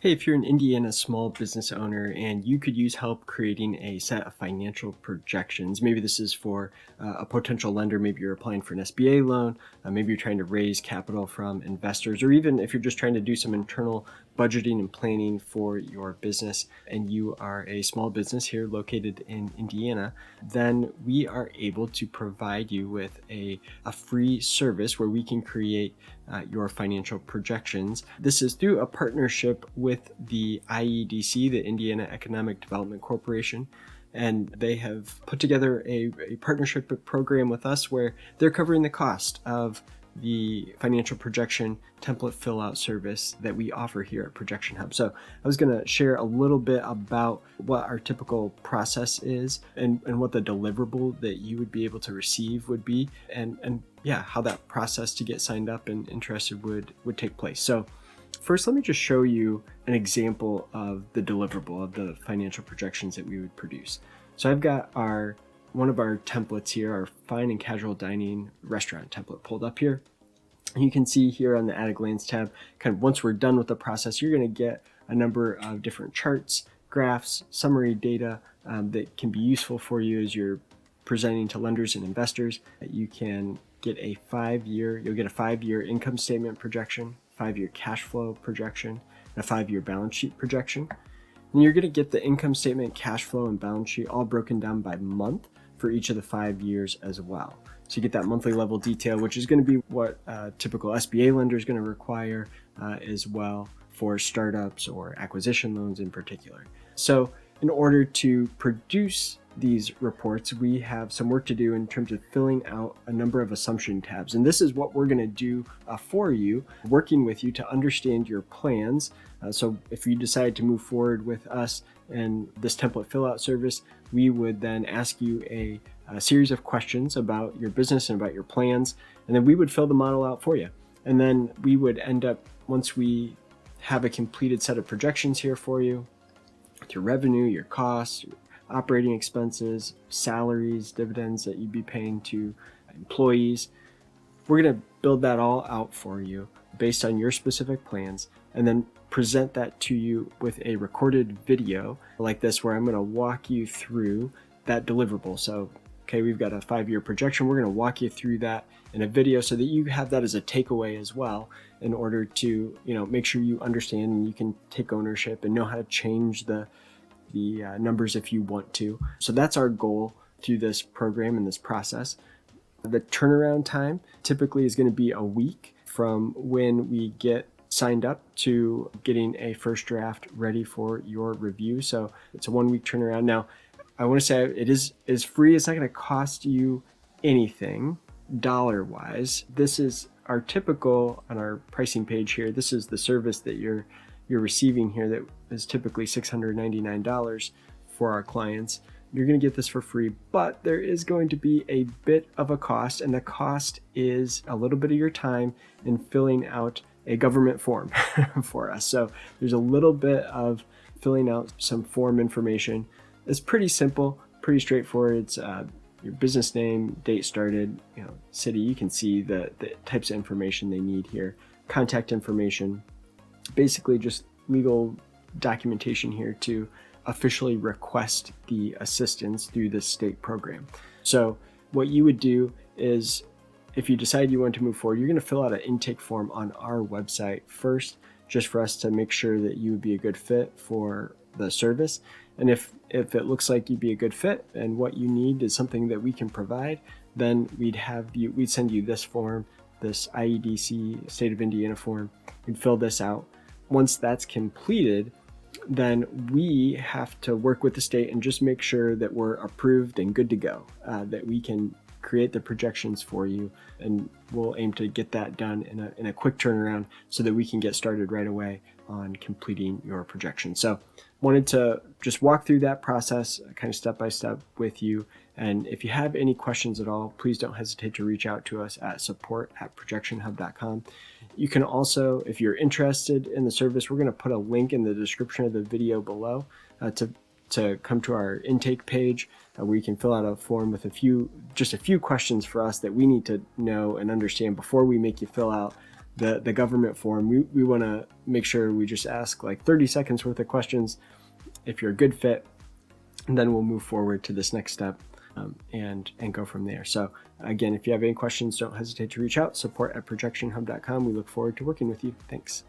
Hey, if you're an Indiana small business owner and you could use help creating a set of financial projections, maybe this is for a potential lender, maybe you're applying for an SBA loan, maybe you're trying to raise capital from investors, or even if you're just trying to do some internal budgeting and planning for your business and you are a small business here located in Indiana, then we are able to provide you with a free service where we can create your financial projections. This is through a partnership with the IEDC, the Indiana Economic Development Corporation, and they have put together a partnership program with us where they're covering the cost of the financial projection template fill out service that we offer here at ProjectionHub. So I was going to share a little bit about what our typical process is and what the deliverable that you would be able to receive would be, and how that process to get signed up and interested would take place. So first, let me just show you an example of the deliverable of the financial projections that we would produce. So I've got one of our templates here, our fine and casual dining restaurant template pulled up here. And you can see here on the At a Glance tab, kind of once we're done with the process, you're going to get a number of different charts, graphs, summary data that can be useful for you as you're presenting to lenders and investors. You can get you'll get a 5-year income statement projection, 5-year cash flow projection, and a 5-year balance sheet projection. And you're going to get the income statement, cash flow, and balance sheet all broken down by month for each of the 5 years as well. So you get that monthly level detail, which is going to be what a typical SBA lender is going to require as well for startups or acquisition loans in particular. So in order to produce these reports, we have some work to do in terms of filling out a number of assumption tabs. And this is what we're going to do for you, working with you to understand your plans. So if you decide to move forward with us and this template fill out service, we would then ask you a series of questions about your business and about your plans, and then we would fill the model out for you. And then we would end up, once we have a completed set of projections here for you, with your revenue, your costs, your operating expenses, salaries, dividends that you'd be paying to employees, we're going to build that all out for you based on your specific plans, and then present that to you with a recorded video like this, where I'm going to walk you through that deliverable. So, okay, we've got a 5-year projection. We're going to walk you through that in a video so that you have that as a takeaway as well, in order to, make sure you understand and you can take ownership and know how to change the numbers if you want to. So that's our goal through this program and this process. The turnaround time typically is going to be a week from when we get signed up to getting a first draft ready for your review. So it's a 1-week turnaround. Now, I want to say it is free. It's not going to cost you anything dollar-wise. This is our typical, on our pricing page here, this is the service that you're receiving here that is typically $699 for our clients. You're going to get this for free, but there is going to be a bit of a cost, and the cost is a little bit of your time in filling out a government form for us. So there's a little bit of filling out some form information. It's pretty simple, pretty straightforward. It's your business name, date started, city. You can see the types of information they need here, contact information, basically just legal documentation here to officially request the assistance through this state program. So what you would do is, if you decide you want to move forward, you're going to fill out an intake form on our website first, just for us to make sure that you would be a good fit for the service. And if it looks like you'd be a good fit and what you need is something that we can provide, then we'd send you this form, this IEDC State of Indiana form. You'd fill this out. Once that's completed, then we have to work with the state and just make sure that we're approved and good to go, that we can create the projections for you, and we'll aim to get that done in a quick turnaround so that we can get started right away on completing your projection. So wanted to just walk through that process kind of step by step with you. And if you have any questions at all, please don't hesitate to reach out to us at support@projectionhub.com. You can also, if you're interested in the service, we're going to put a link in the description of the video below to come to our intake page where you can fill out a form with just a few questions for us that we need to know and understand before we make you fill out the government form, we want to make sure we just ask like 30 seconds worth of questions. If you're a good fit, and then we'll move forward to this next step and go from there. So again, if you have any questions, don't hesitate to reach out. Support@ProjectionHub.com. We look forward to working with you. Thanks.